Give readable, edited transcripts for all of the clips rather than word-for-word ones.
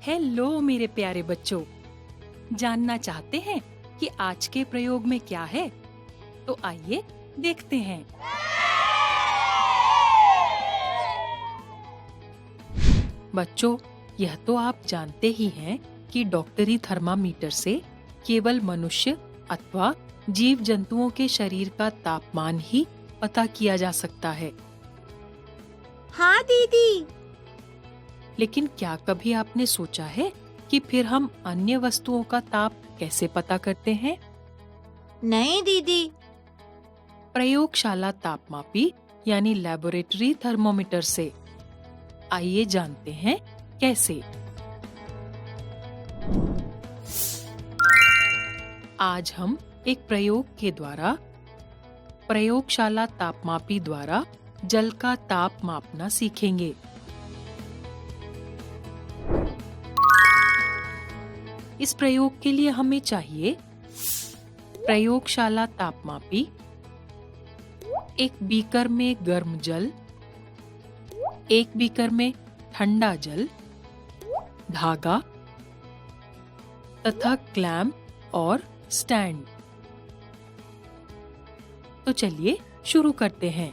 Hello मेरे प्यारे बच्चों, जानना चाहते हैं कि आज के प्रयोग में क्या है? तो आइए देखते हैं। बच्चों, यह तो आप जानते ही हैं कि डॉक्टरी थर्मामीटर से केवल मनुष्य अथवा जीव जंतुओं के शरीर का तापमान ही पता किया जा सकता है। हाँ दीदी। लेकिन क्या कभी आपने सोचा है कि फिर हम अन्य वस्तुओं का ताप कैसे पता करते हैं? नहीं दीदी। प्रयोगशाला तापमापी यानी लैबोरेटरी थर्मोमीटर से। आइए जानते हैं कैसे। आज हम एक प्रयोग के द्वारा प्रयोगशाला तापमापी द्वारा जल का ताप मापना सीखेंगे। इस प्रयोग के लिए हमें चाहिए प्रयोगशाला तापमापी, एक बीकर में गर्म जल, एक बीकर में ठंडा जल, धागा तथा क्लैंप और स्टैंड। तो चलिए शुरू करते हैं।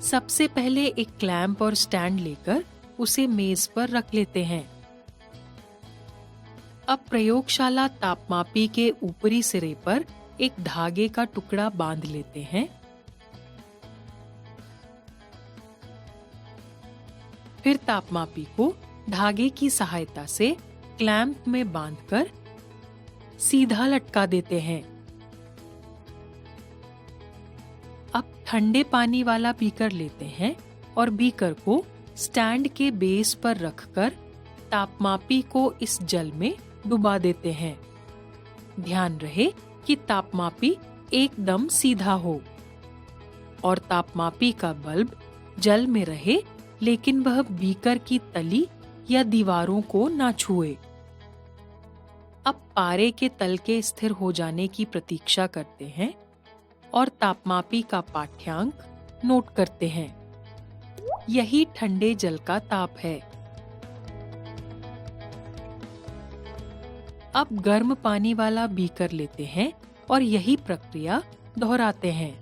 सबसे पहले एक क्लैंप और स्टैंड लेकर उसे मेज पर रख लेते हैं। अब प्रयोगशाला तापमापी के ऊपरी सिरे पर एक धागे का टुकड़ा बांध लेते हैं। फिर तापमापी को धागे की सहायता से क्लैंप में बांधकर सीधा लटका देते हैं। अब ठंडे पानी वाला बीकर लेते हैं और बीकर को स्टैंड के बेस पर रखकर तापमापी को इस जल में डुबा देते हैं। ध्यान रहे कि तापमापी एकदम सीधा हो और तापमापी का बल्ब जल में रहे, लेकिन वह बीकर की तली या दीवारों को ना छुए। अब पारे के तल के स्थिर हो जाने की प्रतीक्षा करते हैं और तापमापी का पाठ्यांक नोट करते हैं। यही ठंडे जल का ताप है। अब गर्म पानी वाला बीकर लेते हैं और यही प्रक्रिया दोहराते हैं।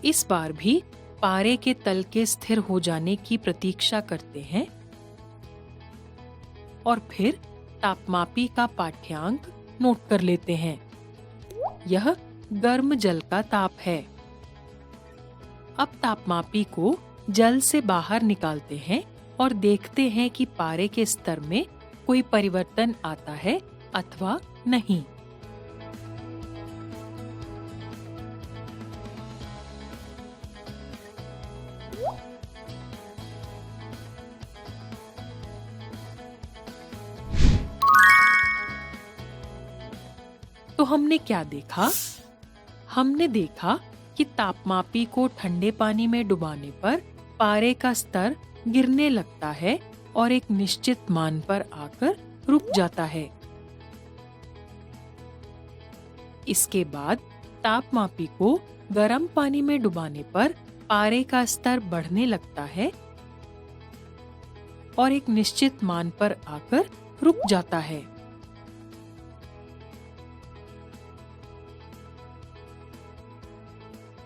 इस बार भी पारे के तल के स्थिर हो जाने की प्रतीक्षा करते हैं और फिर तापमापी का पाठ्यांक नोट कर लेते हैं। यह गर्म जल का ताप है। अब तापमापी को जल से बाहर निकालते हैं और देखते हैं कि पारे के स्तर में कोई परिवर्तन आता है अथवा नहीं। तो हमने क्या देखा? हमने देखा कि तापमापी को ठंडे पानी में डुबाने पर पारे का स्तर गिरने लगता है और एक निश्चित मान पर आकर रुक जाता है। इसके बाद तापमापी को गर्म पानी में डुबाने पर पारे का स्तर बढ़ने लगता है और एक निश्चित मान पर आकर रुक जाता है।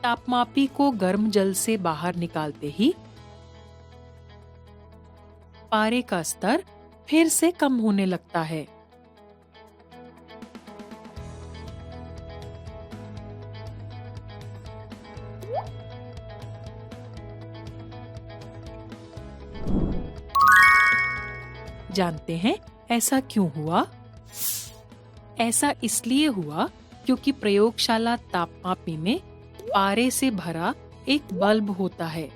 तापमापी को गर्म जल से बाहर निकालते ही पारे का स्तर फिर से कम होने लगता है। जानते हैं ऐसा क्यों हुआ? ऐसा इसलिए हुआ क्योंकि प्रयोगशाला तापमापी में पारे से भरा एक बल्ब होता है।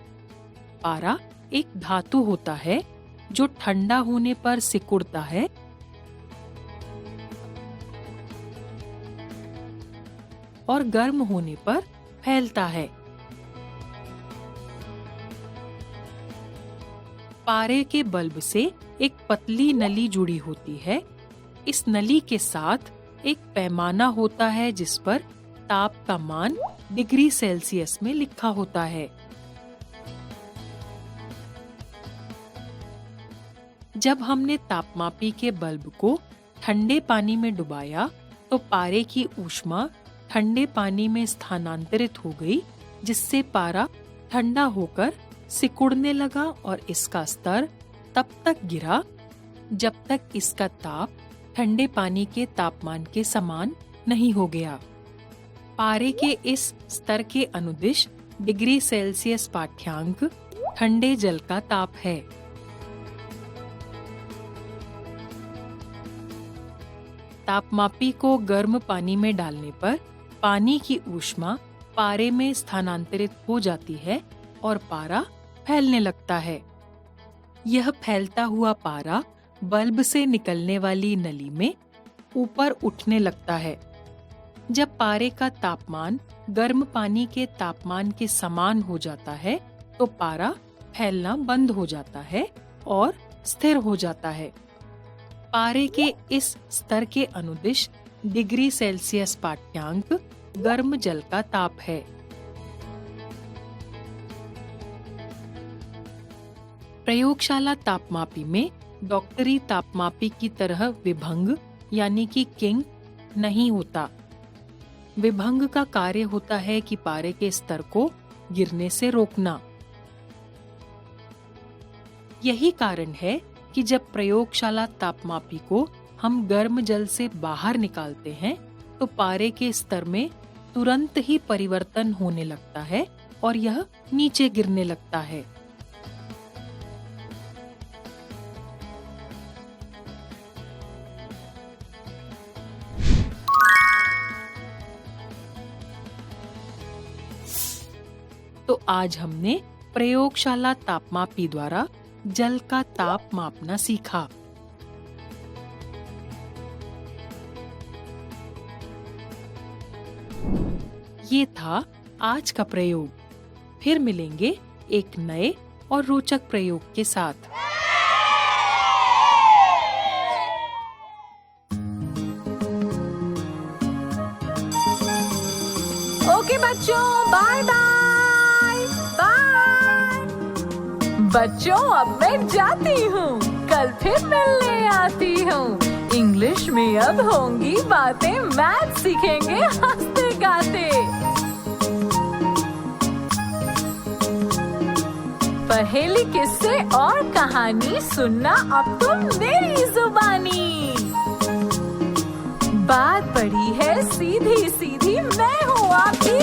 पारा एक धातु होता है जो ठंडा होने पर सिकुड़ता है और गर्म होने पर फैलता है। पारे के बल्ब से एक पतली नली जुड़ी होती है। इस नली के साथ एक पैमाना होता है जिस पर ताप का मान डिग्री सेल्सियस में लिखा होता है। जब हमने तापमापी के बल्ब को ठंडे पानी में डुबाया तो पारे की ऊष्मा ठंडे पानी में स्थानांतरित हो गई, जिससे पारा ठंडा होकर सिकुड़ने लगा और इसका स्तर तब तक गिरा जब तक इसका ताप ठंडे पानी के तापमान के समान नहीं हो गया। पारे के इस स्तर के अनुदिश डिग्री सेल्सियस पाठ्यांक ठंडे जल का ताप है। तापमापी को गर्म पानी में डालने पर पानी की ऊष्मा पारे में स्थानांतरित हो जाती है और पारा फैलने लगता है। यह फैलता हुआ पारा बल्ब से निकलने वाली नली में ऊपर उठने लगता है। जब पारे का तापमान गर्म पानी के तापमान के समान हो जाता है तो पारा फैलना बंद हो जाता है और स्थिर हो जाता है। पारे के इस स्तर के अनुदिश डिग्री सेल्सियस पाठ्यांक गर्म जल का ताप है। प्रयोगशाला तापमापी में डॉक्टरी तापमापी की तरह विभंग यानी कि किंक नहीं होता। विभंग का कार्य होता है कि पारे के स्तर को गिरने से रोकना। यही कारण है कि जब प्रयोगशाला तापमापी को हम गर्म जल से बाहर निकालते हैं तो पारे के स्तर में तुरंत ही परिवर्तन होने लगता है और यह नीचे गिरने लगता है। तो आज हमने प्रयोगशाला तापमापी द्वारा जल का ताप मापना सीखा। ये था आज का प्रयोग। फिर मिलेंगे एक नए और रोचक प्रयोग के साथ। ओके बच्चों, बाय बाय बाय। बच्चों अब मैं जाती हूँ, कल फिर मिलने आती हूँ। इंग्लिश में अब होंगी बातें, मैथ सीखेंगे हंसते गाते। पहेली, किस्से और कहानी सुनना अब तुम मेरी जुबानी। बात पड़ी है सीधी सीधी, मैं हूँ आपकी